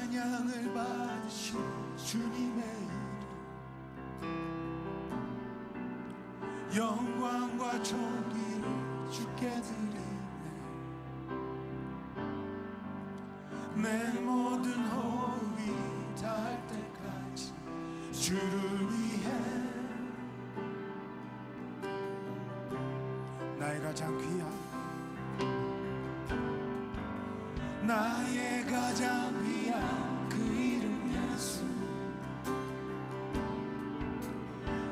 찬양을 받으신 주님의 이름 영광과 존귀를 주께 드리네. 내 모든 호흡이 닿을 때까지 주를 위해 나의 가장 귀한 나의 가장 귀한 그 이름 예수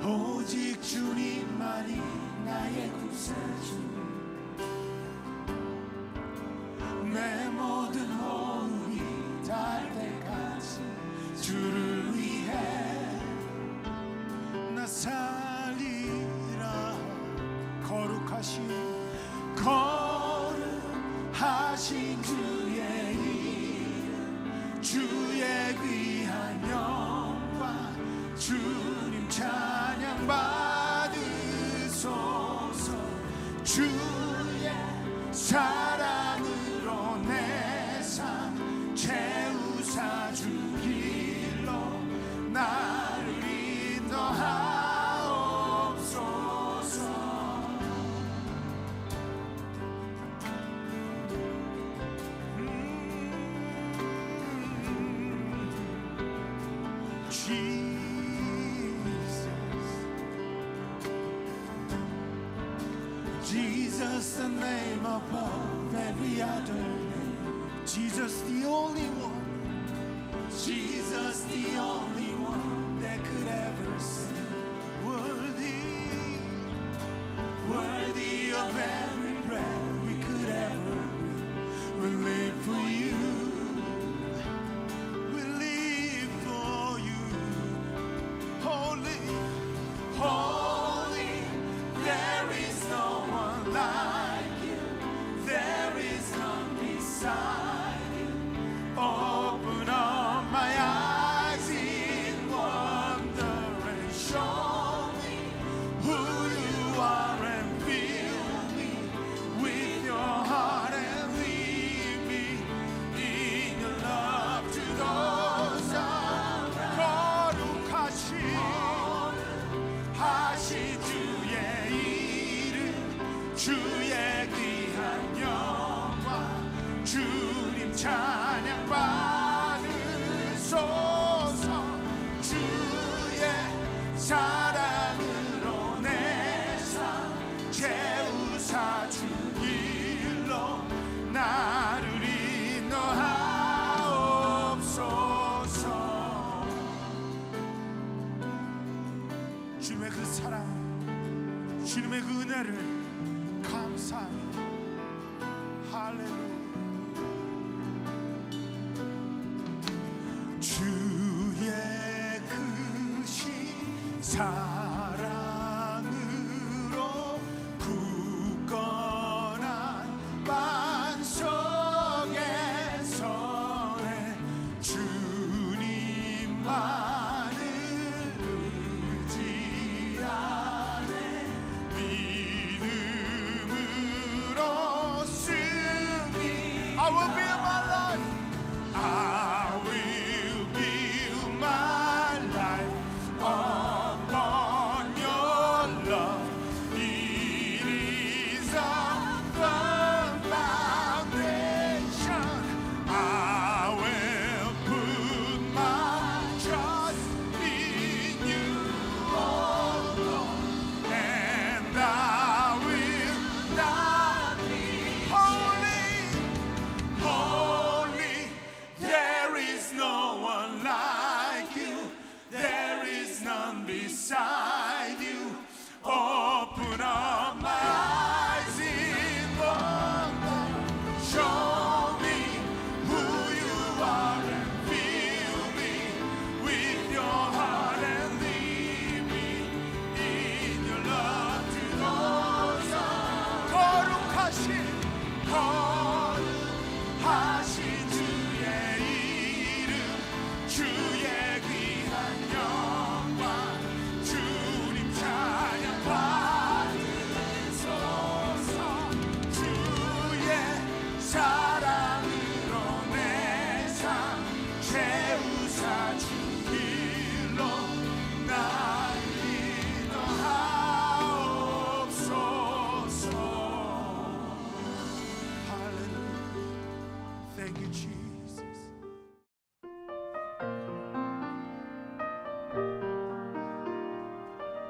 오직 주님만이 나의 구세주 내 모든 호흡이 닿을 때까지 주를 위해 나 살리라 거룩하신 주의 이름 주의 귀한 영광 주님 찬양 받으소서 주의 사랑으로 내 삶 채우사 주 길로 나를 인도하옵소서. Jesus, the name above every other name. Jesus, the only one. Jesus, the only one that could ever sing. Worthy, worthy of every breath we could ever breathe. We live for you. We live for you. Holy, holy, there is no one like you. There is none beside you. Open up my eyes in wonder and show me who you are and fill me with your heart and lead me in your love to those around. 거룩하신 주의 이름 주의 귀한 영광 주님 찬양 받으소서. 주의 사랑으로 내 삶 채우사 주 길로 나를 인도하옵소서. 주님의 그 사랑 주님의 그 은혜를 감사합니다. 할렐루야. 주의 크신 사랑으로 굳건한 반석에서의 주님만을 의지하네. 믿음으로 승리. I will build my life. I will build my life upon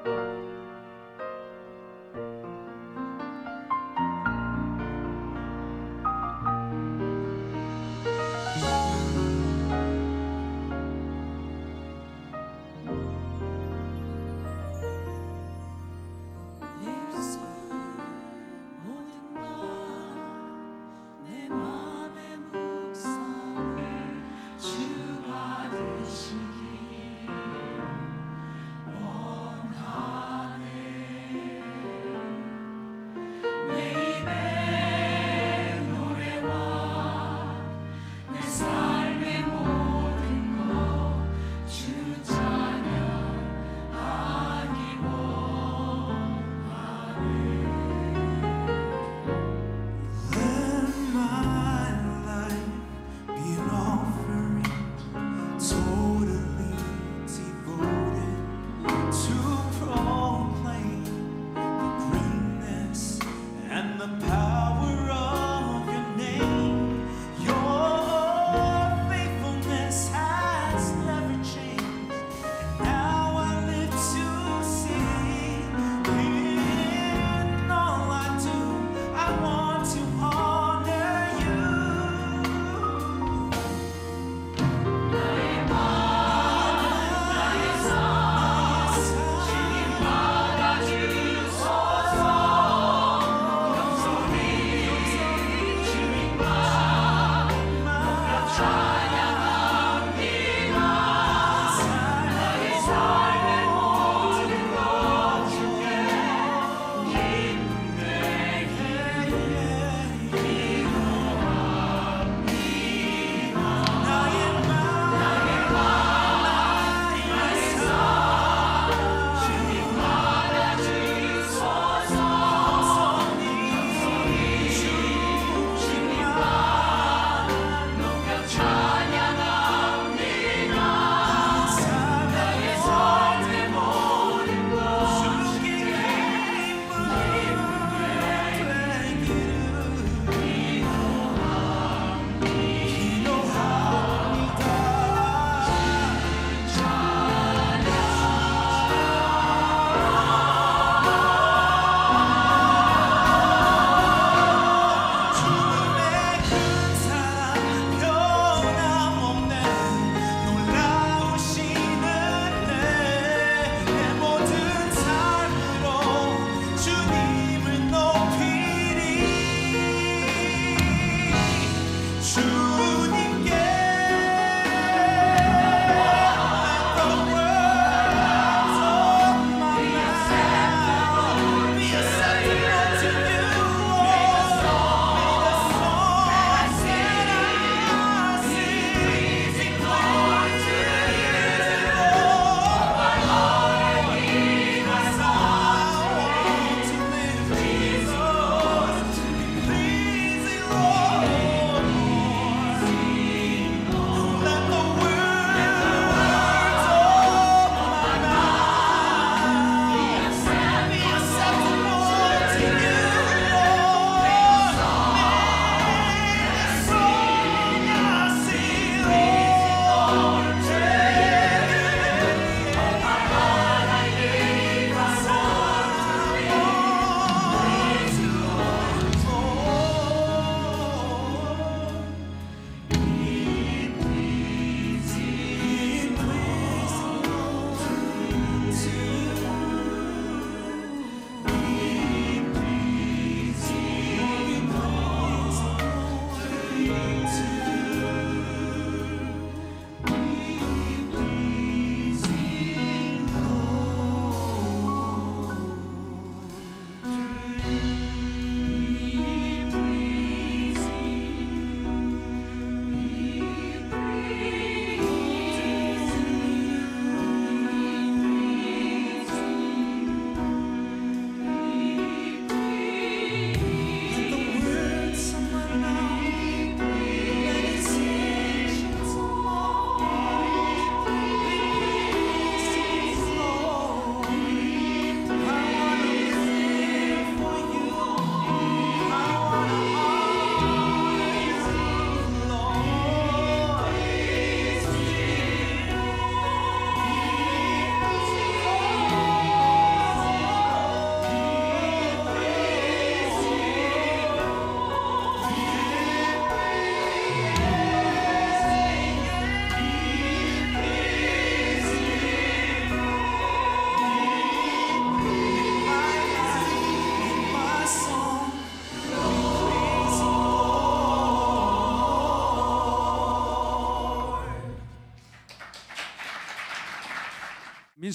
주 받으시기 원하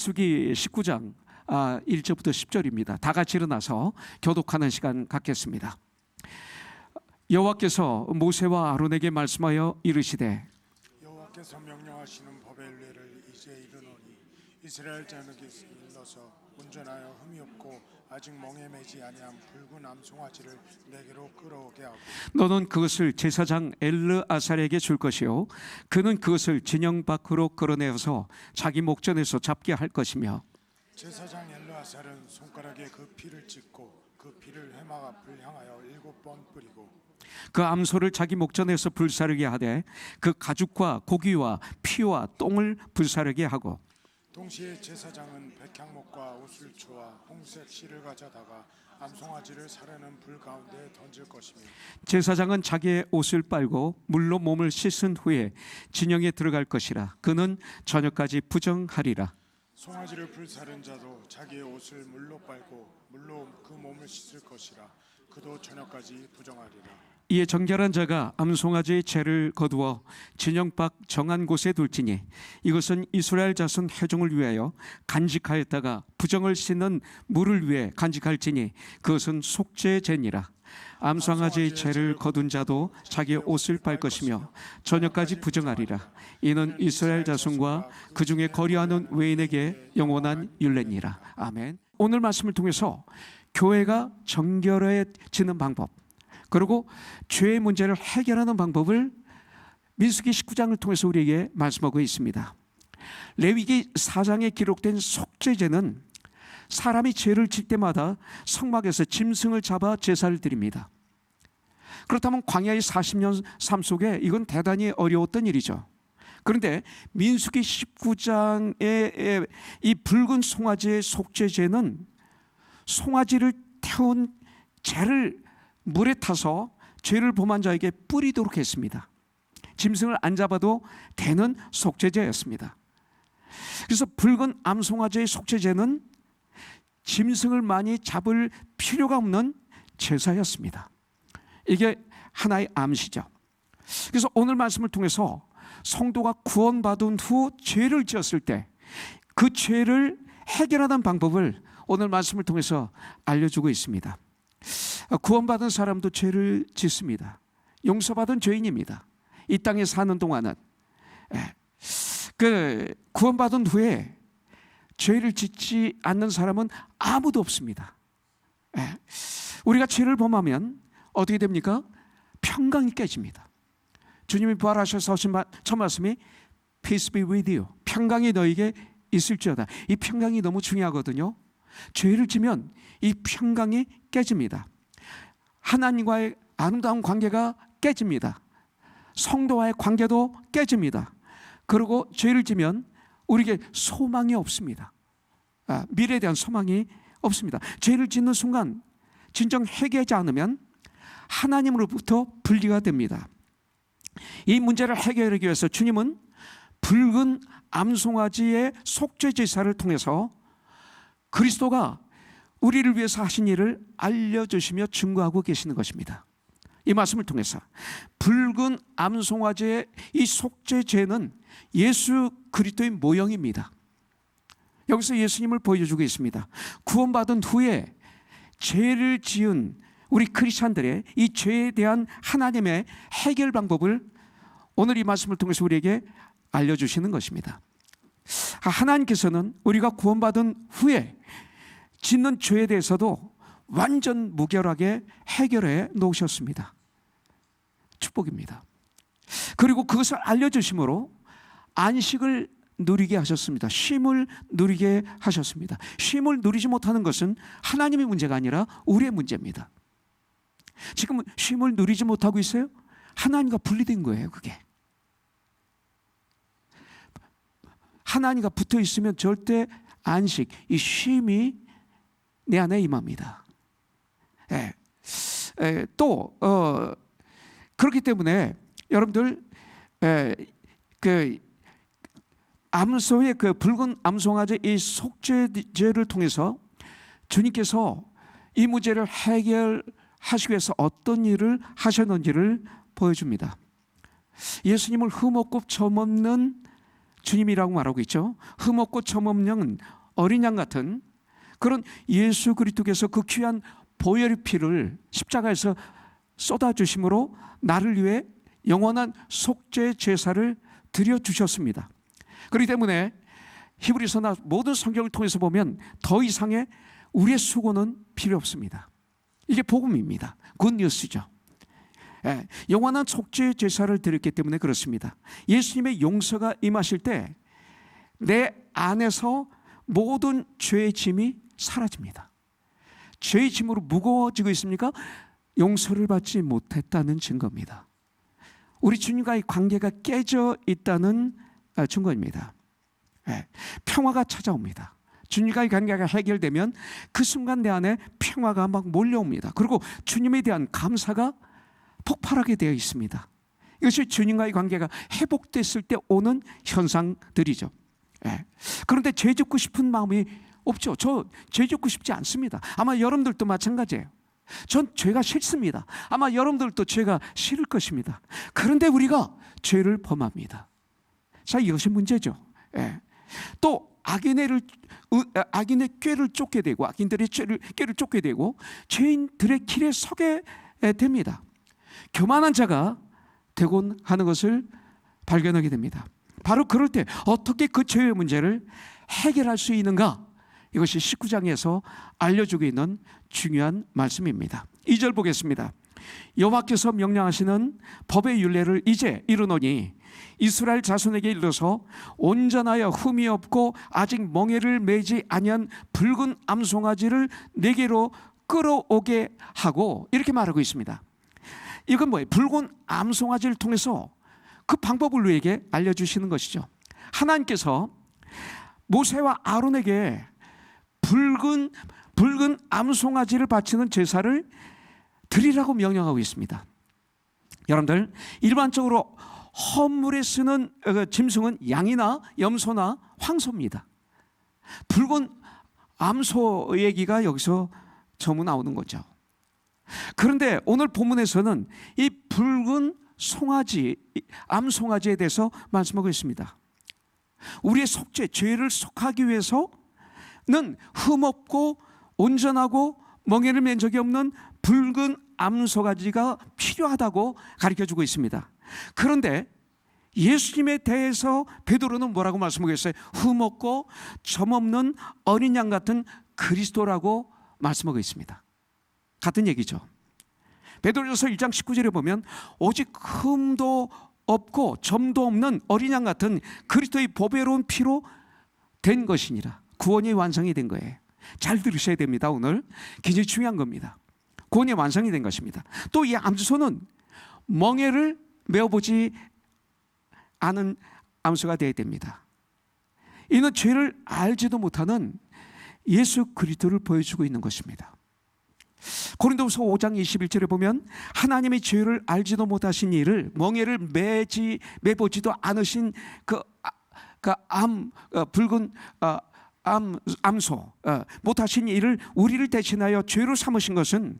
민수기 19장 1절부터 10절입니다. 다 같이 일어나서 교독하는 시간 갖겠습니다. 여호와께서 모세와 아론에게 말씀하여 이르시되 여호와께서 명령하시는 법의 례를 이제 이르노니 이스라엘 자에게 일러서 온전하여 흠이 없고 아직 멍에 매지 아니한 붉은 암송아지를 내게로 끌어오게 하고 너는 그것을 제사장 엘르아살에게 줄 것이요 그는 그것을 진영 밖으로 끌어내어서 자기 목전에서 잡게 할 것이며 제사장 엘르아살은 손가락에 그 피를 찍고 그 피를 회막 앞을 향하여 7번 뿌리고 그 암소를 자기 목전에서 불사르게 하되 그 가죽과 고기와 피와 똥을 불사르게 하고 동시에 제사장은 백향목과 우슬초와 홍색 실을 가져다가 암송아지를 사르는 불 가운데 던질 것이며 제사장은 자기의 옷을 빨고 물로 몸을 씻은 후에 진영에 들어갈 것이라 그는 저녁까지 부정하리라. 송아지를 불사른 자도 자기의 옷을 물로 빨고 물로 그 몸을 씻을 것이라 그도 저녁까지 부정하리라. 이에 정결한 자가 암송아지의 죄를 거두어 진영 밖 정한 곳에 둘지니 이것은 이스라엘 자손 회중을 위하여 간직하였다가 부정을 씻는 물을 위해 간직할지니 그것은 속죄의 죄니라. 암송아지의 죄를 거둔 자도 자기의 옷을 빨 것이며 저녁까지 부정하리라. 이는 이스라엘 자손과 그 중에 거리하는 외인에게 영원한 율례니라. 아멘. 오늘 말씀을 통해서 교회가 정결해지는 방법, 그리고 죄의 문제를 해결하는 방법을 민수기 19장을 통해서 우리에게 말씀하고 있습니다. 레위기 4장에 기록된 속죄제는 사람이 죄를 질 때마다 성막에서 짐승을 잡아 제사를 드립니다. 그렇다면 광야의 40년 삶 속에 이건 대단히 어려웠던 일이죠. 그런데 민수기 19장의 이 붉은 송아지의 속죄제는 송아지를 태운 재를 물에 타서 죄를 범한 자에게 뿌리도록 했습니다. 짐승을 안 잡아도 되는 속죄제였습니다. 그래서 붉은 암송아지의 속죄제는 짐승을 많이 잡을 필요가 없는 제사였습니다. 이게 하나의 암시죠. 그래서 오늘 말씀을 통해서 성도가 구원받은 후 죄를 지었을 때 그 죄를 해결하는 방법을 오늘 말씀을 통해서 알려주고 있습니다. 구원받은 사람도 죄를 짓습니다. 용서받은 죄인입니다. 이 땅에 사는 동안은 구원받은 후에 죄를 짓지 않는 사람은 아무도 없습니다. 우리가 죄를 범하면 어떻게 됩니까? 평강이 깨집니다. 주님이 부활하셔서 하신 첫 말씀이 Peace be with you. 평강이 너에게 있을지어다. 이 평강이 너무 중요하거든요. 죄를 지면 이 평강이 깨집니다. 하나님과의 아름다운 관계가 깨집니다. 성도와의 관계도 깨집니다. 그리고 죄를 지면 우리에게 소망이 없습니다. 미래에 대한 소망이 없습니다. 죄를 짓는 순간 진정 회개하지 않으면 하나님으로부터 분리가 됩니다. 이 문제를 해결하기 위해서 주님은 붉은 암송아지의 속죄 제사를 통해서 그리스도가 우리를 위해서 하신 일을 알려주시며 증거하고 계시는 것입니다. 이 말씀을 통해서 붉은 암송아지의 이 속죄제는 예수 그리스도의 모형입니다. 여기서 예수님을 보여주고 있습니다. 구원받은 후에 죄를 지은 우리 크리스찬들의 이 죄에 대한 하나님의 해결 방법을 오늘 이 말씀을 통해서 우리에게 알려주시는 것입니다. 하나님께서는 우리가 구원받은 후에 짓는 죄에 대해서도 완전 무결하게 해결해 놓으셨습니다. 축복입니다. 그리고 그것을 알려주심으로 안식을 누리게 하셨습니다. 쉼을 누리게 하셨습니다. 쉼을 누리지 못하는 것은 하나님의 문제가 아니라 우리의 문제입니다. 지금 쉼을 누리지 못하고 있어요? 하나님과 분리된 거예요, 그게. 하나님과 붙어 있으면 절대 안식, 이 쉼이 내 안에 임합니다. 또 그렇기 때문에 여러분들 암소의 그 붉은 암송아지 이 속죄제를 통해서 주님께서 이 문제를 해결하시기 위해서 어떤 일을 하셨는지를 보여줍니다. 예수님을 흠없고 점없는 주님이라고 말하고 있죠. 흠없고 점없는 어린 양 같은 그런 예수 그리스도께서 그 귀한 보혈의 피를 십자가에서 쏟아주심으로 나를 위해 영원한 속죄 제사를 드려주셨습니다. 그렇기 때문에 히브리서나 모든 성경을 통해서 보면 더 이상의 우리의 수고는 필요 없습니다. 이게 복음입니다. 굿뉴스죠. 영원한 속죄 제사를 드렸기 때문에 그렇습니다. 예수님의 용서가 임하실 때 내 안에서 모든 죄의 짐이 사라집니다. 죄의 짐으로 무거워지고 있습니까? 용서를 받지 못했다는 증거입니다. 우리 주님과의 관계가 깨져 있다는 증거입니다. 평화가 찾아옵니다. 주님과의 관계가 해결되면 그 순간 내 안에 평화가 막 몰려옵니다. 그리고 주님에 대한 감사가 폭발하게 되어 있습니다. 이것이 주님과의 관계가 회복됐을 때 오는 현상들이죠. 그런데 죄 짓고 싶은 마음이 없죠. 저 죄 짓고 싶지 않습니다. 아마 여러분들도 마찬가지예요. 전 죄가 싫습니다. 아마 여러분들도 죄가 싫을 것입니다. 그런데 우리가 죄를 범합니다. 자, 이것이 문제죠. 또 악인의 꾀를 쫓게 되고 악인들의 꾀를 쫓게 되고 죄인들의 길에 서게 됩니다. 교만한 자가 되곤 하는 것을 발견하게 됩니다. 바로 그럴 때 어떻게 그 죄의 문제를 해결할 수 있는가? 이것이 19장에서 알려주고 있는 중요한 말씀입니다. 2절 보겠습니다. 여호와께서 명령하시는 법의 율례를 이제 이루노니 이스라엘 자손에게 일러서 온전하여 흠이 없고 아직 멍에를 매지 아니한 붉은 암송아지를 내게로 끌어오게 하고 이렇게 말하고 있습니다. 이건 뭐예요? 붉은 암송아지를 통해서 그 방법을 우리에게 알려주시는 것이죠. 하나님께서 모세와 아론에게 붉은 암송아지를 바치는 제사를 드리라고 명령하고 있습니다. 여러분들, 일반적으로 헌물에 쓰는 짐승은 양이나 염소나 황소입니다. 붉은 암소 얘기가 여기서 전부 나오는 거죠. 그런데 오늘 본문에서는 이 붉은 송아지, 암송아지에 대해서 말씀하고 있습니다. 우리의 속죄, 죄를 속하기 위해서는 흠없고 온전하고 멍에를 맨 적이 없는 붉은 암송아지가 필요하다고 가르쳐주고 있습니다. 그런데 예수님에 대해서 베드로는 뭐라고 말씀하고 있어요? 흠없고 점없는 어린 양 같은 그리스도라고 말씀하고 있습니다. 같은 얘기죠. 베드로전서 1장 19절에 보면 오직 흠도 없고 점도 없는 어린 양 같은 그리스도의 보배로운 피로 된 것이니라. 구원이 완성이 된 거예요. 잘 들으셔야 됩니다. 오늘 굉장히 중요한 겁니다. 구원이 완성이 된 것입니다. 또 이 암소는 멍에를 메어보지 않은 암소가 되어야 됩니다. 이는 죄를 알지도 못하는 예수 그리스도를 보여주고 있는 것입니다. 고린도후서 5장 21절에 보면 하나님이 죄를 알지도 못하신 이를 멍에를 매보지도 않으신 붉은 암소 못하신 이를 우리를 대신하여 죄로 삼으신 것은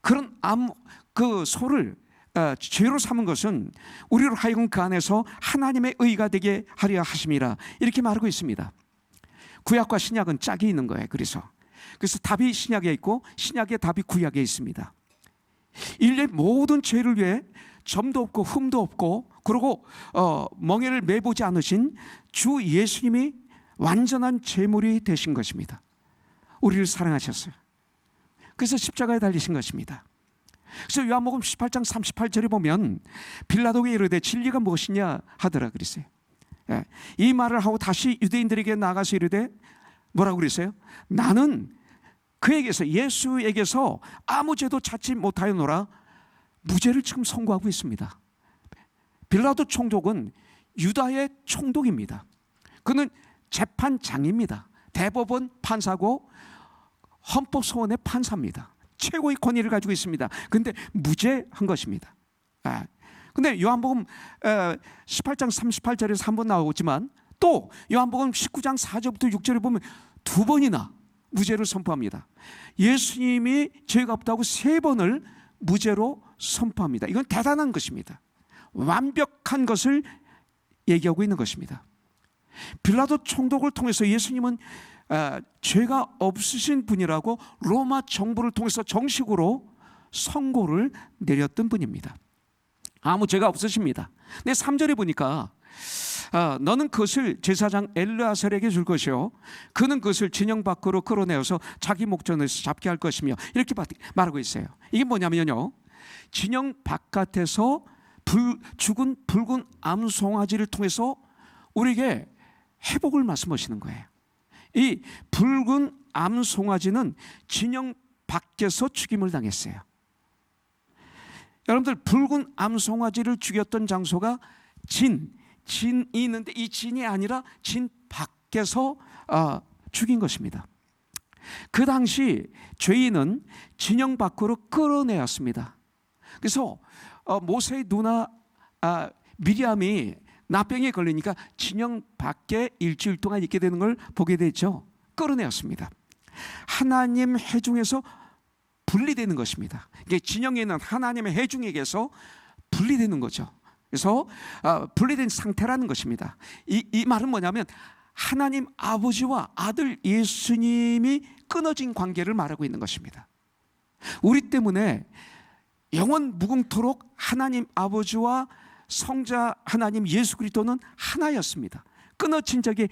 그런 그 소를 죄로 삼은 것은 우리로 하여금 그 안에서 하나님의 의가 되게 하려 하심이라 이렇게 말하고 있습니다. 구약과 신약은 짝이 있는 거예요. 그래서 답이 신약에 있고 신약의 답이 구약에 있습니다. 인류의 모든 죄를 위해 점도 없고 흠도 없고 그리고 멍에를 매보지 않으신 주 예수님이 완전한 제물이 되신 것입니다. 우리를 사랑하셨어요. 그래서 십자가에 달리신 것입니다. 그래서 요한복음 18장 38절에 보면 빌라도에게 이르되 진리가 무엇이냐 하더라 그랬어요. 이 말을 하고 다시 유대인들에게 나가서 이르되 뭐라고 그랬어요? 나는 그에게서 예수에게서 아무 죄도 찾지 못하였노라. 무죄를 지금 선고하고 있습니다. 빌라도 총독은 유다의 총독입니다. 그는 재판장입니다. 대법원 판사고 헌법소원의 판사입니다. 최고의 권위를 가지고 있습니다. 그런데 무죄한 것입니다. 근데 요한복음 18장 38절에서 한 번 나오지만 또 요한복음 19장 4절부터 6절에 보면 두 번이나 무죄를 선포합니다. 예수님이 죄가 없다고 세 번을 무죄로 선포합니다. 이건 대단한 것입니다. 완벽한 것을 얘기하고 있는 것입니다. 빌라도 총독을 통해서 예수님은 죄가 없으신 분이라고 로마 정부를 통해서 정식으로 선고를 내렸던 분입니다. 아무 죄가 없으십니다. 근데 3절에 보니까 너는 그것을 제사장 엘르아살에게 줄 것이요 그는 그것을 진영 밖으로 끌어내어서 자기 목전에서 잡게 할 것이며 이렇게 말하고 있어요. 이게 뭐냐면요, 진영 바깥에서 죽은 붉은 암송아지를 통해서 우리에게 회복을 말씀하시는 거예요. 이 붉은 암송아지는 진영 밖에서 죽임을 당했어요. 여러분들, 붉은 암송아지를 죽였던 장소가 진이 있는데 이 진이 아니라 진 밖에서 죽인 것입니다. 그 당시 죄인은 진영 밖으로 끌어내었습니다. 그래서 모세의 누나 미리암이 나병에 걸리니까 진영 밖에 일주일 동안 있게 되는 걸 보게 되죠. 끌어내었습니다. 하나님 회중에서 분리되는 것입니다. 이게 진영에 있는 하나님의 회중에게서 분리되는 거죠. 그래서 분리된 상태라는 것입니다. 이 말은 뭐냐면 하나님 아버지와 아들 예수님이 끊어진 관계를 말하고 있는 것입니다. 우리 때문에 영원 무궁토록 하나님 아버지와 성자 하나님 예수 그리스도는 하나였습니다. 끊어진 적이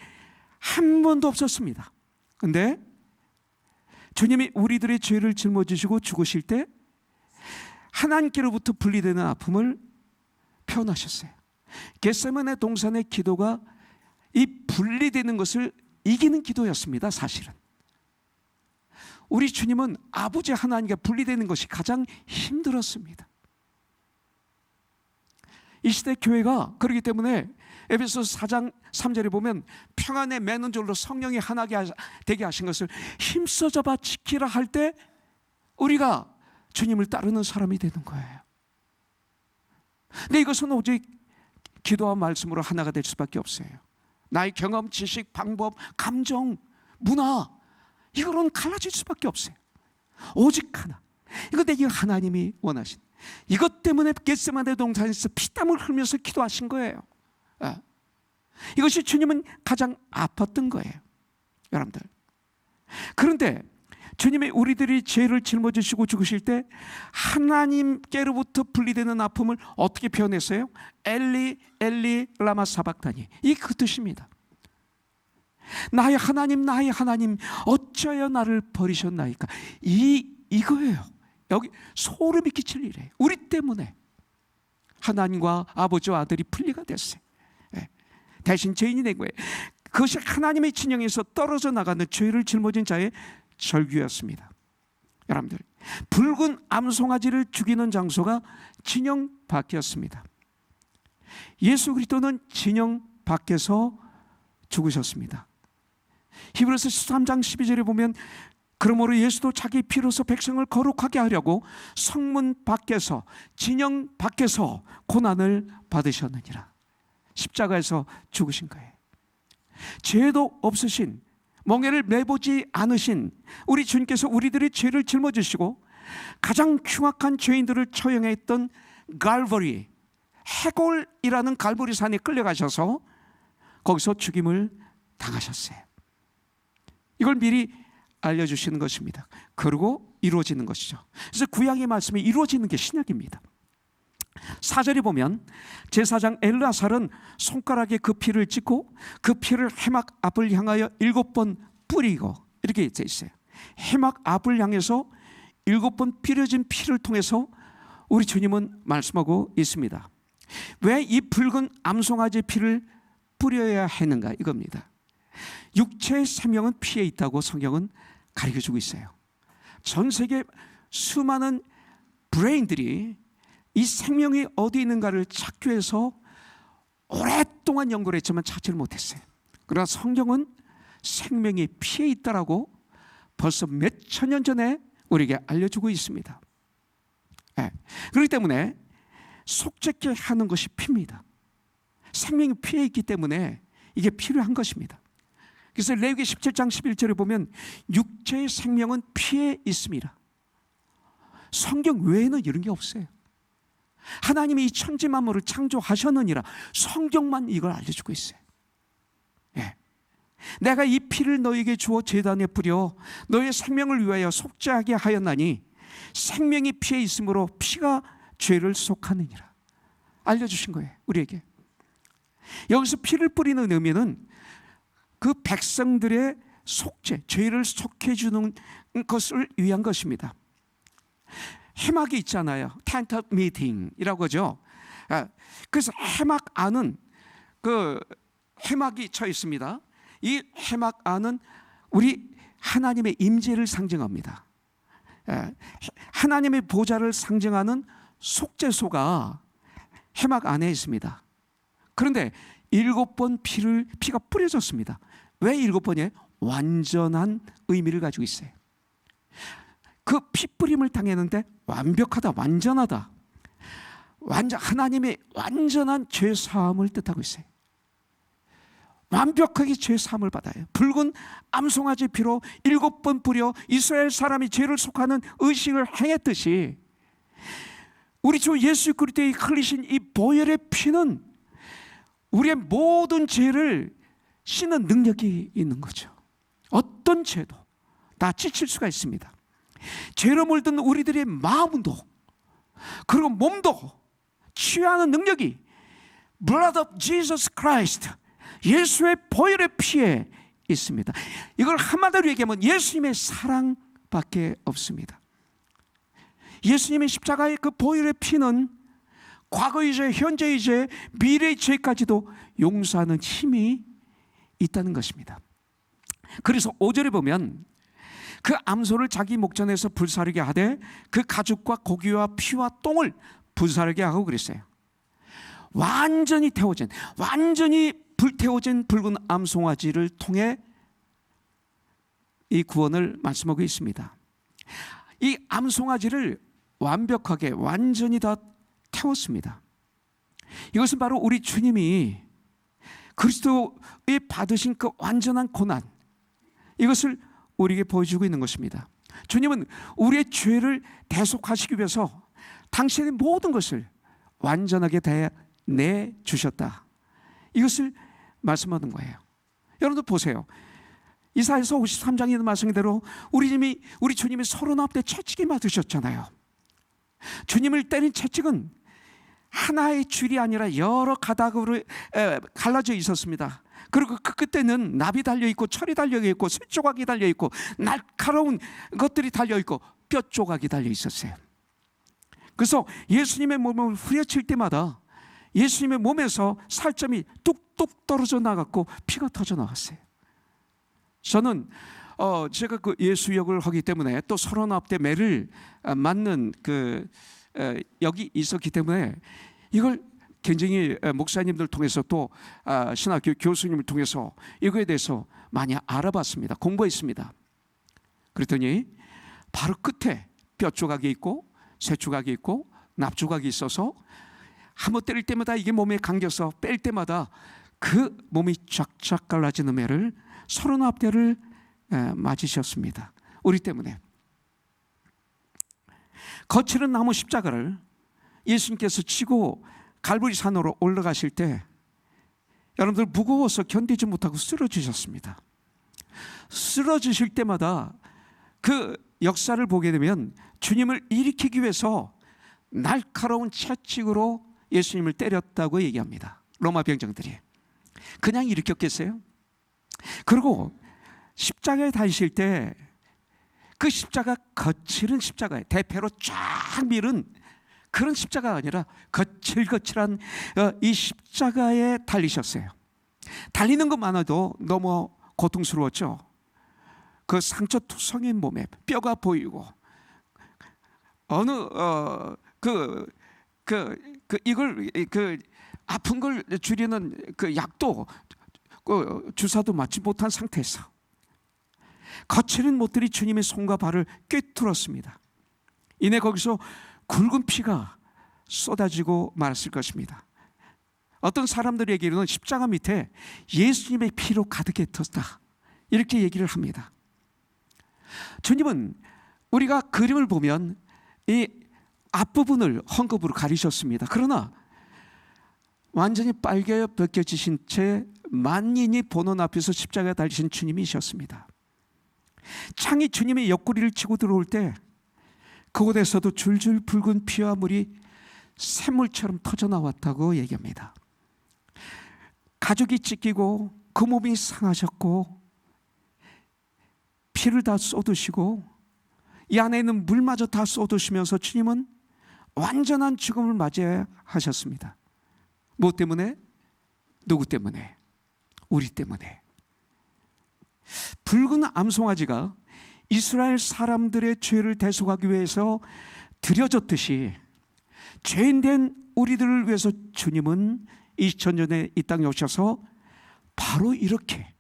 한 번도 없었습니다. 그런데 주님이 우리들의 죄를 짊어지시고 죽으실 때 하나님께로부터 분리되는 아픔을 표현하셨어요. 겟세마네 동산의 기도가 이 분리되는 것을 이기는 기도였습니다. 사실은 우리 주님은 아버지 하나님과 분리되는 것이 가장 힘들었습니다. 이 시대 교회가 그렇기 때문에 에베소서 4장 3절에 보면 평안에 매는 줄로 성령이 하나게 되게 하신 것을 힘써 잡아 지키라 할 때 우리가 주님을 따르는 사람이 되는 거예요. 근데 이것은 오직 기도와 말씀으로 하나가 될 수밖에 없어요. 나의 경험, 지식, 방법, 감정, 문화 이거는 갈라질 수밖에 없어요. 오직 하나. 이거 내게 하나님이 원하신, 이것 때문에 겟세마네 동산에서 피땀을 흘리면서 기도하신 거예요. 이것이 주님은 가장 아팠던 거예요, 여러분들. 그런데 주님이 우리들이 죄를 짊어지시고 죽으실 때 하나님께로부터 분리되는 아픔을 어떻게 표현했어요? 엘리 엘리 라마 사박다니, 이 그 뜻입니다. 나의 하나님 나의 하나님 어찌하여 나를 버리셨나이까. 이거예요. 여기 소름이 끼칠 일이에요. 우리 때문에 하나님과 아버지와 아들이 분리가 됐어요. 대신 죄인이 된 거예요. 그것이 하나님의 진영에서 떨어져 나가는 죄를 짊어진 자의 절규였습니다. 여러분들, 붉은 암송아지를 죽이는 장소가 진영 밖이었습니다. 예수 그리스도는 진영 밖에서 죽으셨습니다. 히브리서 13장 12절에 보면 그러므로 예수도 자기 피로서 백성을 거룩하게 하려고 성문 밖에서 진영 밖에서 고난을 받으셨느니라. 십자가에서 죽으신 거예요. 죄도 없으신, 멍에를 매보지 않으신 우리 주님께서 우리들의 죄를 짊어지시고 가장 흉악한 죄인들을 처형했던 갈보리, 해골이라는 갈보리 산에 끌려가셔서 거기서 죽임을 당하셨어요. 이걸 미리 알려주시는 것입니다. 그리고 이루어지는 것이죠. 그래서 구약의 말씀이 이루어지는 게 신약입니다. 4절에 보면 제사장 엘르아살은 손가락에 그 피를 찍고 그 피를 해막 앞을 향하여 7번 뿌리고, 이렇게 되어 있어요. 해막 앞을 향해서 7번 뿌려진 피를 통해서 우리 주님은 말씀하고 있습니다. 왜 이 붉은 암송아지 피를 뿌려야 했는가, 이겁니다. 육체의 생명은 피에 있다고 성경은 가르쳐주고 있어요. 전 세계 수많은 브레인들이 이 생명이 어디 있는가를 찾기 위해서 오랫동안 연구를 했지만 찾지를 못했어요. 그러나 성경은 생명이 피에 있다라고 벌써 몇 천 년 전에 우리에게 알려주고 있습니다. 그렇기 때문에 속죄케 하는 것이 피입니다. 생명이 피에 있기 때문에 이게 필요한 것입니다. 그래서 레위기 17장 11절에 보면 육체의 생명은 피에 있습니다. 성경 외에는 이런 게 없어요. 하나님이 이 천지 만물을 창조하셨느니라 성경만 이걸 알려주고 있어요. 예. 내가 이 피를 너에게 주어 제단에 뿌려 너의 생명을 위하여 속죄하게 하였나니 생명이 피에 있으므로 피가 죄를 속하느니라. 알려주신 거예요, 우리에게. 여기서 피를 뿌리는 의미는 그 백성들의 속죄, 죄를 속해주는 것을 위한 것입니다. 해막이 있잖아요. 텐트 미팅이라고 하죠. 그래서 해막 안은 그 해막이 쳐 있습니다. 이 해막 안은 우리 하나님의 임재를 상징합니다. 하나님의 보좌를 상징하는 속죄소가 해막 안에 있습니다. 그런데 7번 피가 뿌려졌습니다. 왜 7번이에요? 완전한 의미를 가지고 있어요. 그 피 뿌림을 당했는데 완벽하다, 완전하다. 하나님의 완전한 죄 사함을 뜻하고 있어요. 완벽하게 죄 사함을 받아요. 붉은 암송아지 피로 7번 뿌려 이스라엘 사람이 죄를 속하는 의식을 행했듯이 우리 주 예수 그리스도의 흘리신 이 보혈의 피는 우리의 모든 죄를 씻는 능력이 있는 거죠. 어떤 죄도 다 찢을 수가 있습니다. 죄로 물든 우리들의 마음도 그리고 몸도 치유하는 능력이 Blood of Jesus Christ, 예수의 보혈의 피에 있습니다. 이걸 한마디로 얘기하면 예수님의 사랑밖에 없습니다. 예수님의 십자가의 그 보혈의 피는 과거의 죄, 현재의 죄, 미래의 죄까지도 용서하는 힘이 있다는 것입니다. 그래서 5절에 보면 그 암소를 자기 목전에서 불사르게 하되 그 가죽과 고기와 피와 똥을 불사르게 하고 그랬어요. 완전히 태워진, 완전히 불태워진 붉은 암송아지를 통해 이 구원을 말씀하고 있습니다. 이 암송아지를 완벽하게 완전히 다 태웠습니다. 이것은 바로 우리 주님이 그리스도의 받으신 그 완전한 고난, 이것을 우리에게 보여주고 있는 것입니다. 주님은 우리의 죄를 대속하시기 위해서 당신의 모든 것을 완전하게 다 내주셨다. 이것을 말씀하는 거예요. 여러분들 보세요. 이사야서 53장에 있는 말씀대로 우리 주님이 39대 채찍이 맞으셨잖아요. 주님을 때린 채찍은 하나의 줄이 아니라 여러 가닥으로 갈라져 있었습니다. 그리고 그 끝에는 납이 달려있고 철이 달려있고 쇠조각이 달려있고 날카로운 것들이 달려있고 뼈조각이 달려있었어요. 그래서 예수님의 몸을 후려칠 때마다 예수님의 몸에서 살점이 뚝뚝 떨어져 나갔고 피가 터져 나갔어요. 저는 제가 그 예수역을 하기 때문에 또 39대 매를 맞는 여기 있었기 때문에 이걸 굉장히 목사님들 통해서 또 신학교 교수님을 통해서 이거에 대해서 많이 알아봤습니다. 공부했습니다. 그랬더니 바로 끝에 뼈 조각이 있고 쇠 조각이 있고 납 조각이 있어서 한번 때릴 때마다 이게 몸에 감겨서 뺄 때마다 그 몸이 쫙쫙 갈라지는 매를 39대를 맞으셨습니다. 우리 때문에. 거칠은 나무 십자가를 예수님께서 치고 갈보리 산으로 올라가실 때 여러분들 무거워서 견디지 못하고 쓰러지셨습니다. 쓰러지실 때마다 그 역사를 보게 되면 주님을 일으키기 위해서 날카로운 채찍으로 예수님을 때렸다고 얘기합니다. 로마 병정들이. 그냥 일으켰겠어요? 그리고 십자가에 달리실 때 그 십자가 거칠은 십자가에 대패로 쫙 밀은 그런 십자가가 아니라 거칠거칠한 이 십자가에 달리셨어요. 달리는 것만으로도 너무 고통스러웠죠. 그 상처투성인 몸에 뼈가 보이고 이걸 아픈 걸 줄이는 그 약도 주사도 맞지 못한 상태에서 거칠은 못들이 주님의 손과 발을 꿰뚫었습니다. 이내 거기서 굵은 피가 쏟아지고 말았을 것입니다. 어떤 사람들에게는 십자가 밑에 예수님의 피로 가득했었다 이렇게 얘기를 합니다. 주님은 우리가 그림을 보면 이 앞부분을 헝겊으로 가리셨습니다. 그러나 완전히 빨개 벗겨지신 채 만인이 보는 앞에서 십자가에 달리신 주님이셨습니다. 창이 주님의 옆구리를 치고 들어올 때 그곳에서도 줄줄 붉은 피와 물이 샘물처럼 터져나왔다고 얘기합니다. 가죽이 찢기고 그 몸이 상하셨고 피를 다 쏟으시고 이 안에 있는 물마저 다 쏟으시면서 주님은 완전한 죽음을 맞이하셨습니다. 무엇 때문에? 누구 때문에? 우리 때문에. 붉은 암송아지가 이스라엘 사람들의 죄를 대속하기 위해서 드려졌듯이 죄인된 우리들을 위해서 주님은 2000년 전에 이 땅에 오셔서 바로 이렇게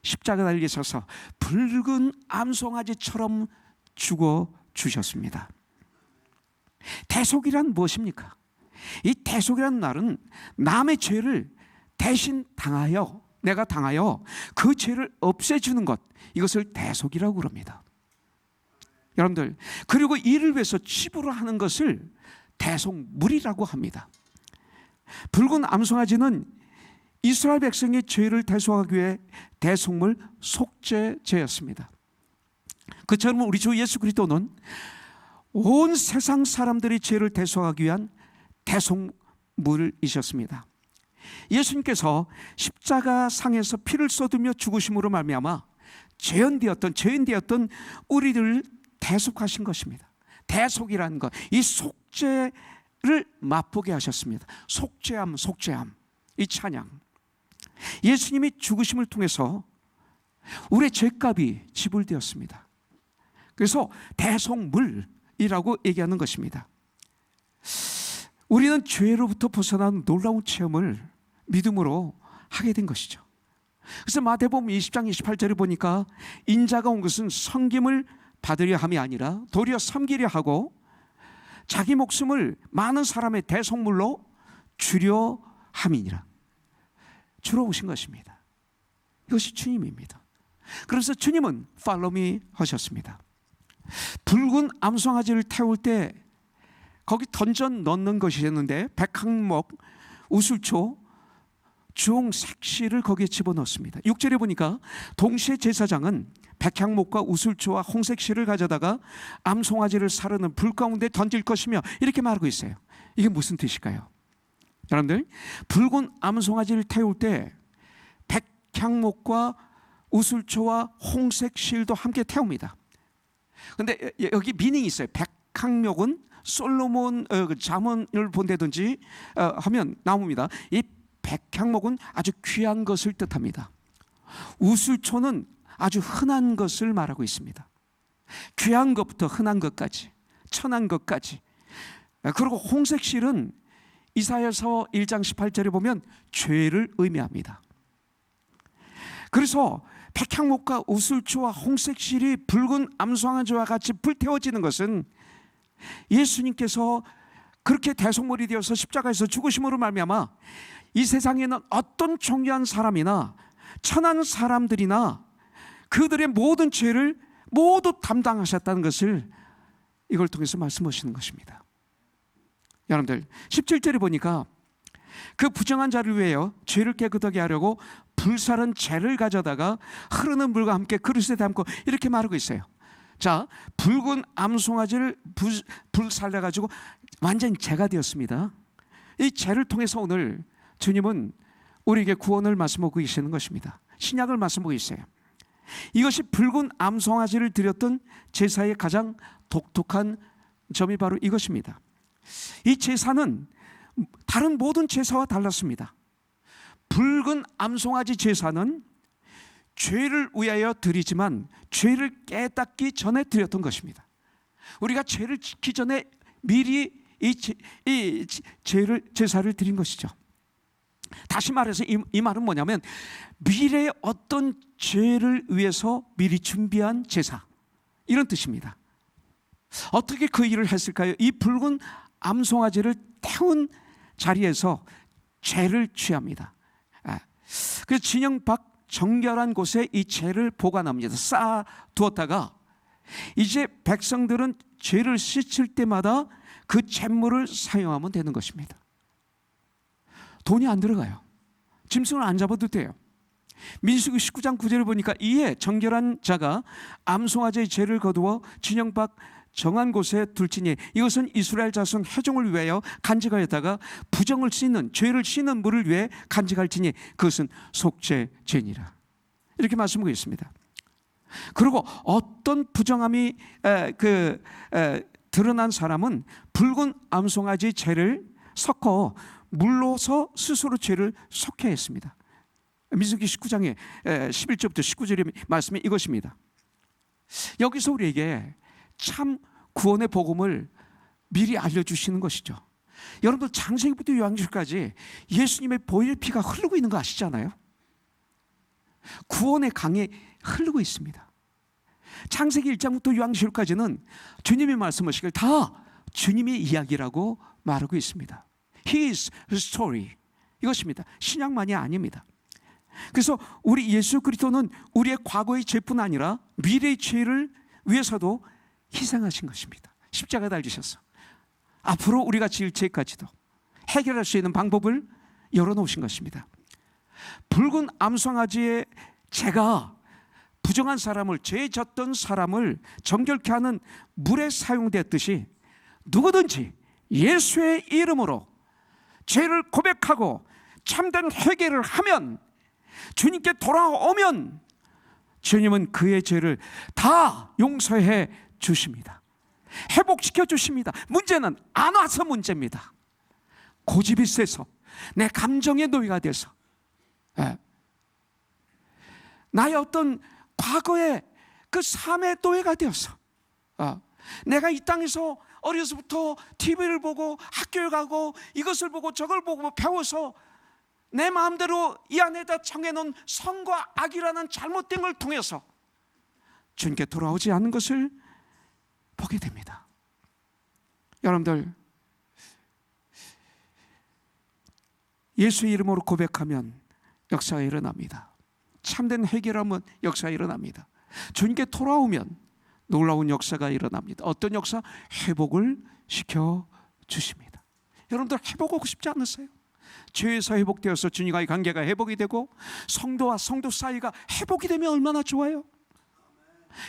십자가 달리셔서 붉은 암송아지처럼 죽어 주셨습니다. 대속이란 무엇입니까? 이 대속이라는 말은 남의 죄를 대신 당하여, 내가 당하여 그 죄를 없애주는 것, 이것을 대속이라고 그럽니다. 여러분들, 그리고 이를 위해서 치부를 하는 것을 대속물이라고 합니다. 붉은 암송아지는 이스라엘 백성의 죄를 대속하기 위해 대속물 속죄제였습니다. 그처럼 우리 주 예수 그리스도는 온 세상 사람들의 죄를 대속하기 위한 대속물이셨습니다. 예수님께서 십자가 상에서 피를 쏟으며 죽으심으로 말미암아 죄인되었던 우리들을 대속하신 것입니다. 대속이라는 것, 이 속죄를 맛보게 하셨습니다. 속죄함, 이 찬양. 예수님이 죽으심을 통해서 우리의 죄값이 지불되었습니다. 그래서 대속물이라고 얘기하는 것입니다. 우리는 죄로부터 벗어난 놀라운 체험을 믿음으로 하게 된 것이죠. 그래서 마태복음 20장 28절에 보니까 인자가 온 것은 섬김을 받으려 함이 아니라 도리어 섬기려 하고 자기 목숨을 많은 사람의 대속물로 주려 함이니라. 주러 오신 것입니다. 이것이 주님입니다. 그래서 주님은 Follow me 하셨습니다. 붉은 암송아지를 태울 때 거기 던져 넣는 것이었는데 백항목, 우슬초, 주홍 색시를 거기에 집어넣습니다. 6절에 보니까 동시에 제사장은 백향목과 우슬초와 홍색시를 가져다가 암송아지를 사르는 불 가운데 던질 것이며 이렇게 말하고 있어요. 이게 무슨 뜻일까요? 여러분들, 붉은 암송아지를 태울 때 백향목과 우슬초와 홍색실도 함께 태웁니다. 그런데 여기 미닝이 있어요. 백향목은 솔로몬 잠언을 본다든지 하면 나옵니다. 이 백향목은 아주 귀한 것을 뜻합니다. 우슬초는 아주 흔한 것을 말하고 있습니다. 귀한 것부터 흔한 것까지, 천한 것까지. 그리고 홍색실은 이사야서 1장 18절에 보면 죄를 의미합니다. 그래서 백향목과 우슬초와 홍색실이 붉은 암송아지와 같이 불태워지는 것은 예수님께서 그렇게 대속물이 되어서 십자가에서 죽으심으로 말미암아 이 세상에는 어떤 존귀한 사람이나 천한 사람들이나 그들의 모든 죄를 모두 담당하셨다는 것을 이걸 통해서 말씀하시는 것입니다. 여러분들, 17절에 보니까 그 부정한 자를 위하여 죄를 깨끗하게 하려고 불사른 재를 가져다가 흐르는 물과 함께 그릇에 담고 이렇게 말하고 있어요. 자, 붉은 암송아지를 불살려가지고 완전히 재가 되었습니다. 이 재를 통해서 오늘 주님은 우리에게 구원을 말씀하고 계시는 것입니다. 신약을 말씀하고 계세요. 이것이 붉은 암송아지를 드렸던 제사의 가장 독특한 점이 바로 이것입니다. 이 제사는 다른 모든 제사와 달랐습니다. 붉은 암송아지 제사는 죄를 위하여 드리지만 죄를 깨닫기 전에 드렸던 것입니다. 우리가 죄를 짓기 전에 미리 이 제사를 드린 것이죠. 다시 말해서 이 말은 뭐냐면 미래의 어떤 죄를 위해서 미리 준비한 제사, 이런 뜻입니다. 어떻게 그 일을 했을까요? 이 붉은 암송아지를 태운 자리에서 죄를 취합니다. 그래서 진영 밖 정결한 곳에 이 죄를 보관합니다. 쌓아두었다가 이제 백성들은 죄를 씻을 때마다 그 잿물을 사용하면 되는 것입니다. 돈이 안 들어가요. 짐승을 안 잡아도 돼요. 민수기 19장 9절을 보니까 이에 정결한 자가 암송아지의 죄를 거두어 진영 밖 정한 곳에 둘지니 이것은 이스라엘 자손 회중을 위하여 간직하였다가 부정을 씻는 죄를 씻는 물을 위해 간직할지니 그것은 속죄죄니라. 이렇게 말씀하고 있습니다. 그리고 어떤 부정함이 드러난 사람은 붉은 암송아지 죄를 섞어 물로서 스스로 죄를 속해 했습니다. 민수기 19장의 11절부터 19절의 말씀이 이것입니다. 여기서 우리에게 참 구원의 복음을 미리 알려주시는 것이죠. 여러분들 창세기부터 요한계시까지 예수님의 보혈 피가 흐르고 있는 거 아시잖아요. 구원의 강이 흐르고 있습니다. 창세기 1장부터 요한계시까지는 주님의 말씀하시길 다 주님의 이야기라고 말하고 있습니다. His story, 이것입니다. 신약만이 아닙니다. 그래서 우리 예수 그리스도는 우리의 과거의 죄뿐 아니라 미래의 죄를 위해서도 희생하신 것입니다. 십자가에 달리셔서 앞으로 우리가 지을 죄까지도 해결할 수 있는 방법을 열어놓으신 것입니다. 붉은 암송아지의 죄가 부정한 사람을, 죄에 졌던 사람을 정결케 하는 물에 사용되었듯이 누구든지 예수의 이름으로 죄를 고백하고 참된 회개를 하면, 주님께 돌아오면 주님은 그의 죄를 다 용서해 주십니다. 회복시켜 주십니다. 문제는 안 와서 문제입니다. 고집이 세서, 내 감정의 노예가 돼서, 나의 어떤 과거의 그 삶의 노예가 되어서, 내가 이 땅에서 어려서부터 TV를 보고 학교에 가고 이것을 보고 저걸 보고 배워서 내 마음대로 이 안에다 정해놓은 선과 악이라는 잘못된 걸 통해서 주님께 돌아오지 않는 것을 보게 됩니다. 여러분들, 예수의 이름으로 고백하면 역사가 일어납니다. 참된 회개라면 역사가 일어납니다. 주님께 돌아오면 놀라운 역사가 일어납니다. 어떤 역사? 회복을 시켜주십니다. 여러분들 회복하고 싶지 않으세요? 죄에서 회복되어서 주님과의 관계가 회복이 되고 성도와 성도 사이가 회복이 되면 얼마나 좋아요?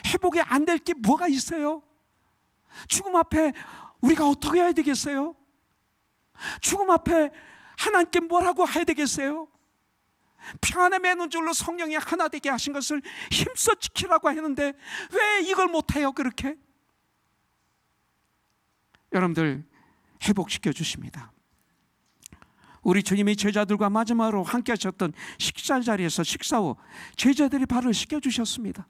회복이 안 될 게 뭐가 있어요? 죽음 앞에 우리가 어떻게 해야 되겠어요? 죽음 앞에 하나님께 뭐라고 해야 되겠어요? 평안의 맨눈줄로 성령이 하나 되게 하신 것을 힘써 지키라고 했는데 왜 이걸 못해요? 그렇게 여러분들 회복시켜 주십니다. 우리 주님이 제자들과 마지막으로 함께 하셨던 식사 자리에서 식사 후 제자들이 발을 씻겨 주셨습니다.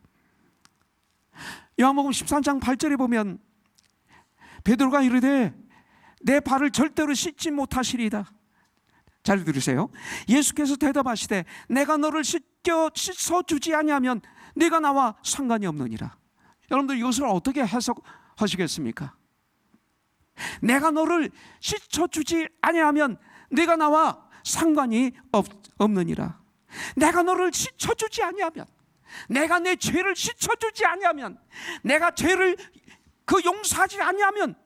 요한복음 13장 8절에 보면 베드로가 이르되 내 발을 절대로 씻지 못하시리이다. 잘 들으세요. 예수께서 대답하시되 내가 너를 씻어주지 아니하면 네가 나와 상관이 없느니라. 여러분들 이것을 어떻게 해석하시겠습니까? 내가 너를 씻어주지 아니하면 네가 나와 상관이 없느니라. 내가 너를 씻어주지 아니하면, 내가 내 죄를 씻어주지 아니하면, 내가 죄를 용서하지 아니하면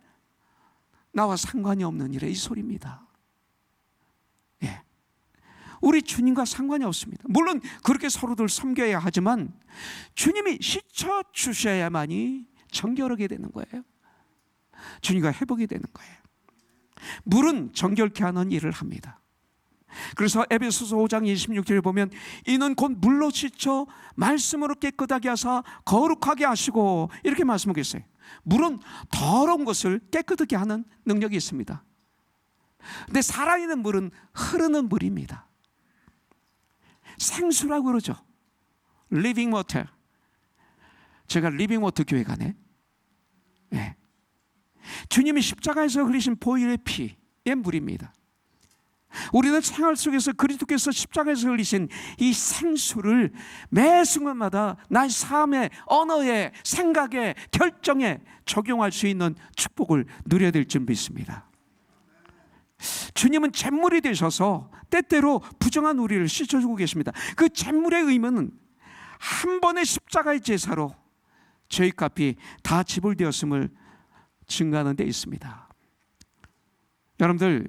나와 상관이 없느니라, 이 소리입니다. 예. 우리 주님과 상관이 없습니다. 물론 그렇게 서로들 섬겨야 하지만 주님이 씻어주셔야만이 정결하게 되는 거예요. 주님과 회복이 되는 거예요. 물은 정결케 하는 일을 합니다. 그래서 에베소서 5장 26절에 보면 이는 곧 물로 씻어 말씀으로 깨끗하게 하사 거룩하게 하시고, 이렇게 말씀하고 있어요. 물은 더러운 것을 깨끗하게 하는 능력이 있습니다. 근데 살아있는 물은 흐르는 물입니다. 생수라고 그러죠. 리빙 워터. 제가 리빙 워터 교회 가네. 네. 주님이 십자가에서 흘리신 보혈의 피의 물입니다. 우리는 생활 속에서 그리스도께서 십자가에서 흘리신 이 생수를 매 순간마다 나의 삶에, 언어에, 생각에, 결정에 적용할 수 있는 축복을 누려야 될 줄 믿습니다. 주님은 잿물이 되셔서 때때로 부정한 우리를 씻어주고 계십니다. 그 잿물의 의미는 한 번의 십자가의 제사로 죄의 값이 다 지불되었음을 증거하는 데 있습니다. 여러분들,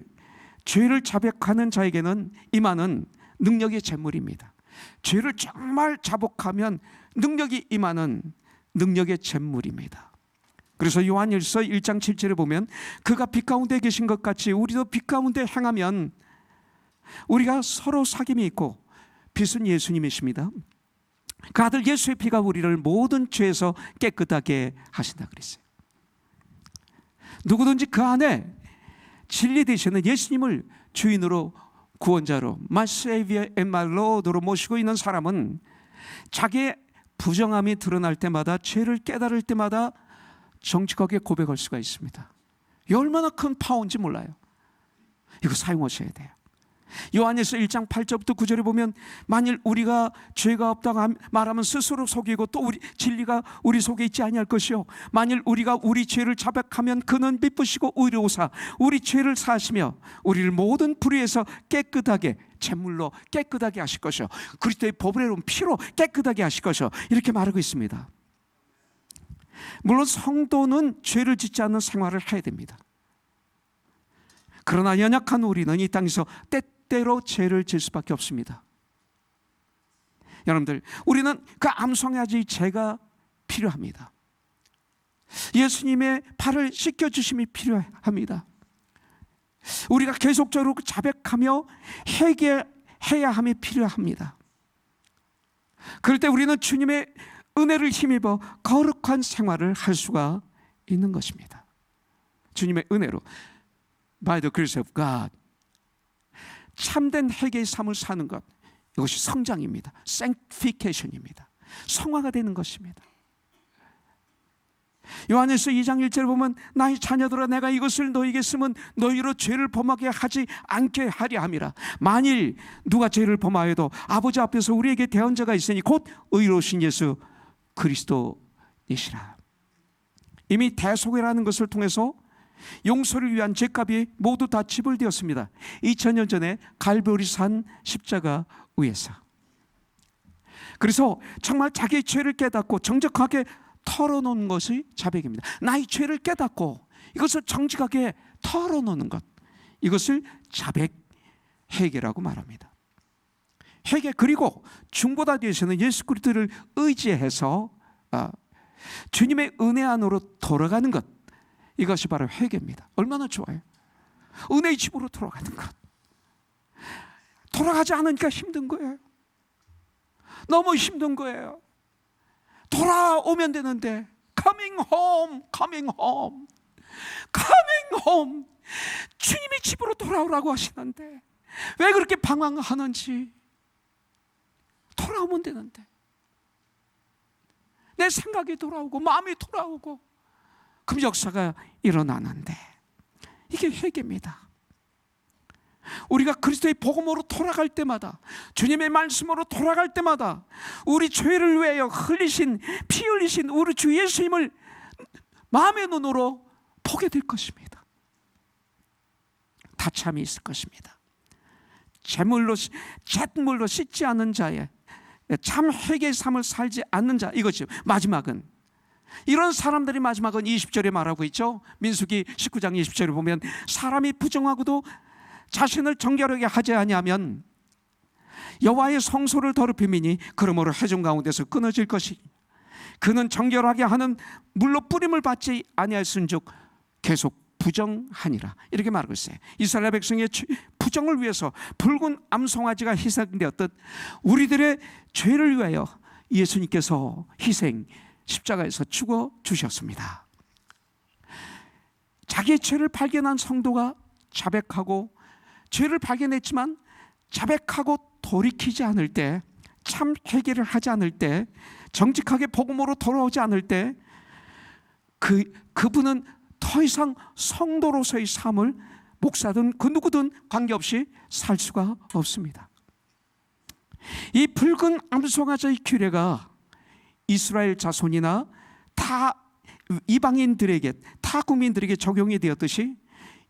죄를 자백하는 자에게는 임하는 능력의 잼물입니다. 죄를 정말 자복하면 능력이 임하는 능력의 잼물입니다. 그래서 요한일서 1장 7절에 보면 그가 빛 가운데 계신 것 같이 우리도 빛 가운데 행하면 우리가 서로 사귐이 있고 빛은 예수님이십니다. 그 아들 예수의 피가 우리를 모든 죄에서 깨끗하게 하신다 그랬어요. 누구든지 그 안에 진리 되시는 예수님을 주인으로 구원자로 My Savior and My Lord로 모시고 있는 사람은 자기의 부정함이 드러날 때마다 죄를 깨달을 때마다 정직하게 고백할 수가 있습니다. 이 얼마나 큰 파워인지 몰라요. 이거 사용하셔야 돼요. 요한일서 1장 8절부터 9절에 보면 만일 우리가 죄가 없다고 말하면 스스로 속이고 또 우리 진리가 우리 속에 있지 아니할 것이요 만일 우리가 우리 죄를 자백하면 그는 미쁘시고 의로우사 우리 죄를 사하시며 우리를 모든 불의에서 깨끗하게 잿물로 깨끗하게 하실 것이요 그리스도의 보배로운 피로 깨끗하게 하실 것이요 이렇게 말하고 있습니다. 물론 성도는 죄를 짓지 않는 생활을 해야 됩니다. 그러나 연약한 우리는 이 땅에서 때때로 죄를 질 수밖에 없습니다. 여러분들, 우리는 그 암송아지 죄가 필요합니다. 예수님의 발을 씻겨주심이 필요합니다. 우리가 계속적으로 자백하며 회개해야 함이 필요합니다. 그럴 때 우리는 주님의 은혜를 힘입어 거룩한 생활을 할 수가 있는 것입니다. 주님의 은혜로 By the grace of God 참된 회개의 삶을 사는 것 이것이 성장입니다. Sanctification입니다. 성화가 되는 것입니다. 요한일서 2장 1절에 보면 나의 자녀들아 내가 이것을 너희에게 쓰면 너희로 죄를 범하게 하지 않게 하려 함이라. 만일 누가 죄를 범하여도 아버지 앞에서 우리에게 대언자가 있으니 곧 의로우신 예수 그리스도이시라. 이미 대속회라는 것을 통해서 용서를 위한 죄값이 모두 다 지불되었습니다. 2000년 전에 갈보리산 십자가 위에서. 그래서 정말 자기의 죄를 깨닫고 정직하게 털어놓는 것이 자백입니다. 나의 죄를 깨닫고 이것을 정직하게 털어놓는 것, 이것을 자백 회개라고 말합니다. 회개, 그리고 중보다 되시는 예수 그리스도를 의지해서 주님의 은혜 안으로 돌아가는 것, 이것이 바로 회개입니다. 얼마나 좋아요. 은혜의 집으로 돌아가는 것. 돌아가지 않으니까 힘든 거예요. 너무 힘든 거예요. 돌아오면 되는데 Coming home, coming home, coming home. 주님이 집으로 돌아오라고 하시는데 왜 그렇게 방황하는지. 돌아오면 되는데 내 생각이 돌아오고 마음이 돌아오고 그럼 역사가 일어나는데 이게 회개입니다. 우리가 그리스도의 복음으로 돌아갈 때마다 주님의 말씀으로 돌아갈 때마다 우리 죄를 위하여 흘리신 피 흘리신 우리 주 예수님을 마음의 눈으로 보게 될 것입니다. 다참이 있을 것입니다. 잿물로 씻지 않는 자의 참 회개의 삶을 살지 않는 자, 이것이 마지막은 이런 사람들이 마지막은 20절에 말하고 있죠. 민수기 19장 20절에 보면 사람이 부정하고도 자신을 정결하게 하지 아니하면 여호와의 성소를 더럽힘이니 그러므로 회중 가운데서 끊어질 것이 그는 정결하게 하는 물로 뿌림을 받지 아니하였은즉 계속 부정하니라. 이렇게 말하고 있어요. 이스라엘 백성의 부정을 위해서 붉은 암송아지가 희생되었듯 우리들의 죄를 위하여 예수님께서 희생 십자가에서 죽어 주셨습니다. 자기의 죄를 발견한 성도가 자백하고 죄를 발견했지만 자백하고 돌이키지 않을 때, 참 회개를 하지 않을 때, 정직하게 복음으로 돌아오지 않을 때 그분은 더 이상 성도로서의 삶을 목사든 그 누구든 관계없이 살 수가 없습니다. 이 붉은 암송아지의 규례가 이스라엘 자손이나 타 이방인들에게, 타 국민들에게 적용이 되었듯이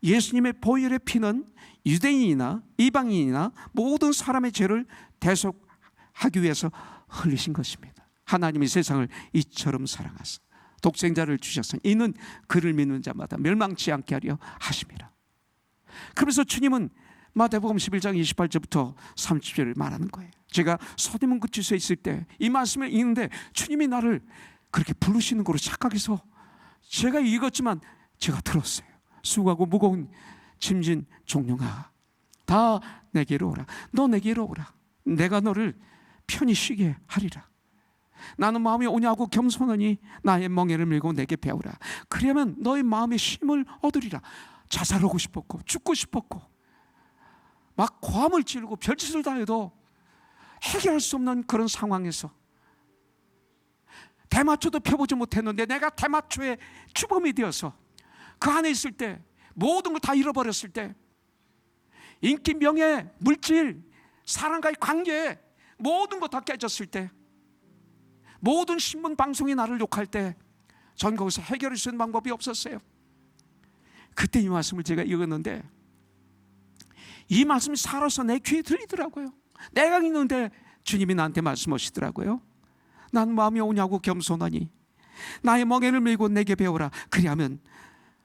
예수님의 보혈의 피는 유대인이나 이방인이나 모든 사람의 죄를 대속하기 위해서 흘리신 것입니다. 하나님이 세상을 이처럼 사랑하사 독생자를 주셨으니 이는 그를 믿는 자마다 멸망치 않게 하려 하심이라. 그러면서 주님은 마태복음 11장 28절부터 30절을 말하는 거예요. 제가 서대문 끝에서 있을 때 이 말씀을 읽는데 주님이 나를 그렇게 부르시는 거로 착각해서 제가 읽었지만 제가 들었어요. 수고하고 무거운 짐진 종려아, 다 내게로 오라. 너 내게로 오라. 내가 너를 편히 쉬게 하리라. 나는 마음이 온유하고 겸손하니 나의 멍에를 밀고 내게 배우라. 그러면 너의 마음의 쉼을 얻으리라. 자살하고 싶었고 죽고 싶었고 막 고함을 지르고 별짓을 다 해도 해결할 수 없는 그런 상황에서 대마초도 펴보지 못했는데 내가 대마초의 주범이 되어서 그 안에 있을 때 모든 걸 다 잃어버렸을 때 인기, 명예, 물질, 사람과의 관계 모든 것 다 깨졌을 때 모든 신문 방송이 나를 욕할 때 전 거기서 해결할 수 있는 방법이 없었어요. 그때 이 말씀을 제가 읽었는데 이 말씀이 살아서 내 귀에 들리더라고요. 내가 읽는데 주님이 나한테 말씀하시더라고요. 난 마음이 오냐고 겸손하니 나의 멍에를 밀고 내게 배우라. 그리하면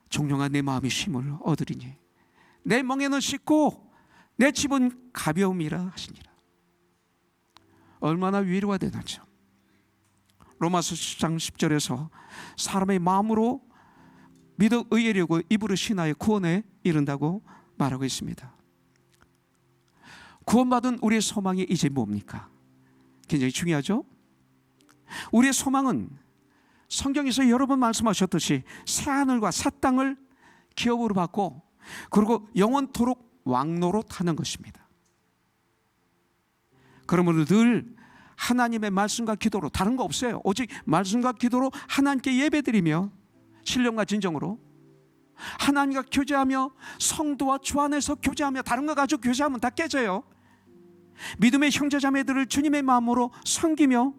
종려아 내 마음의 쉼을 얻으리니 내 멍에는 씻고 내 집은 가벼움이라 하시니라. 얼마나 위로가 되나죠. 로마서 10장 10절에서 사람의 마음으로 믿어 의뢰하고 입으로 신하여 구원에 이른다고 말하고 있습니다. 구원받은 우리의 소망이 이제 뭡니까? 굉장히 중요하죠. 우리의 소망은 성경에서 여러 번 말씀하셨듯이 새하늘과 새 땅을 기업으로 받고 그리고 영원토록 왕노릇하는 것입니다. 그러므로 늘 하나님의 말씀과 기도로, 다른 거 없어요. 오직 말씀과 기도로 하나님께 예배드리며 신령과 진정으로 하나님과 교제하며 성도와 주 안에서 교제하며, 다른 거 가지고 교제하면 다 깨져요. 믿음의 형제자매들을 주님의 마음으로 섬기며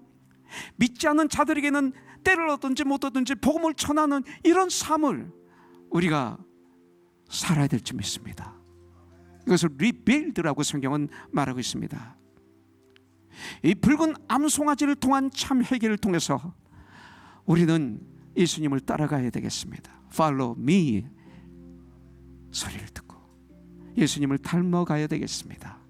믿지 않는 자들에게는 때를 얻든지 못 얻든지 복음을 전하는 이런 삶을 우리가 살아야 될 줄 믿습니다. 이것을 리빌드라고 성경은 말하고 있습니다. 이 붉은 암송아지를 통한 참 회개를 통해서 우리는 예수님을 따라가야 되겠습니다. Follow me 소리를 듣고 예수님을 닮아가야 되겠습니다.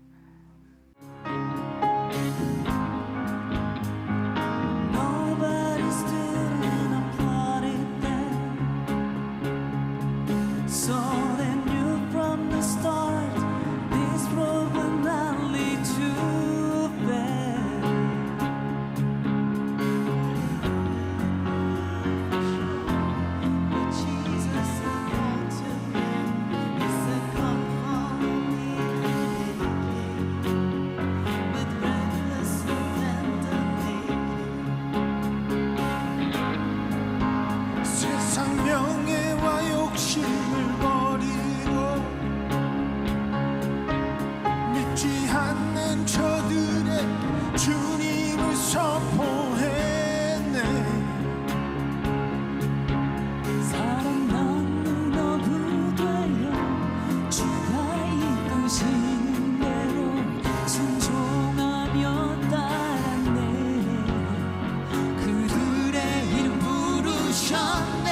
그들의 이름 부르셨네.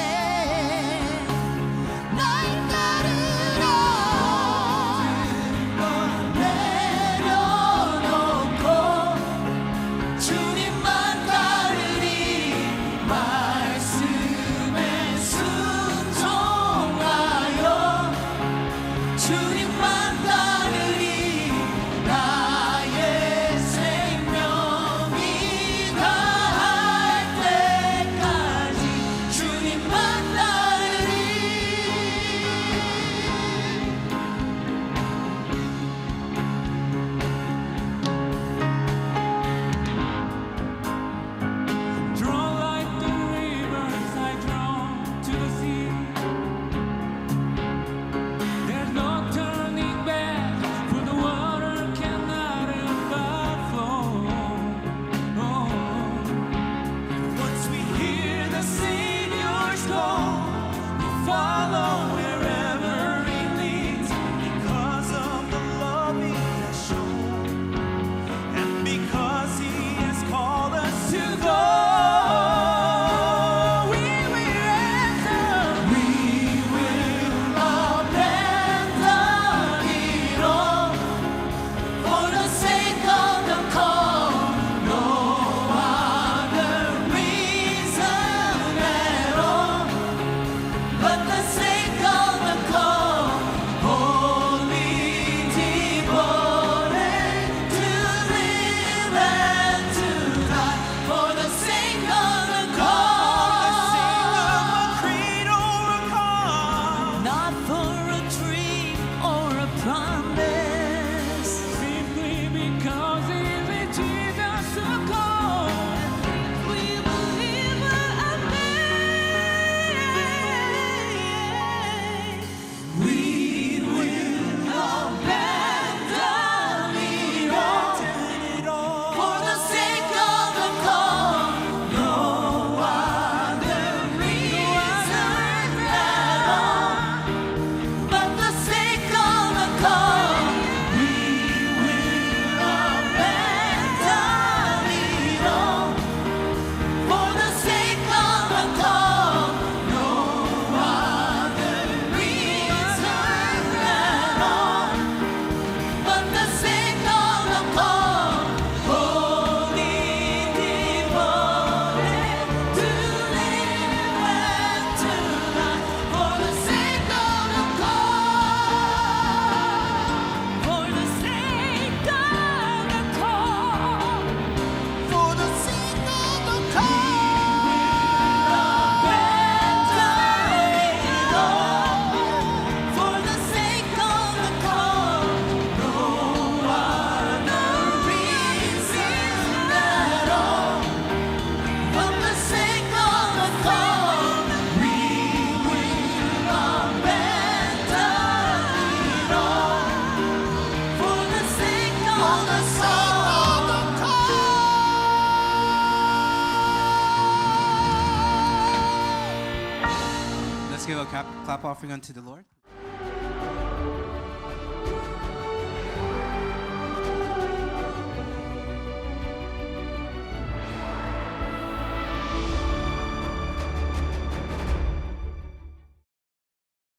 나의 Let's give a clap offering unto the Lord.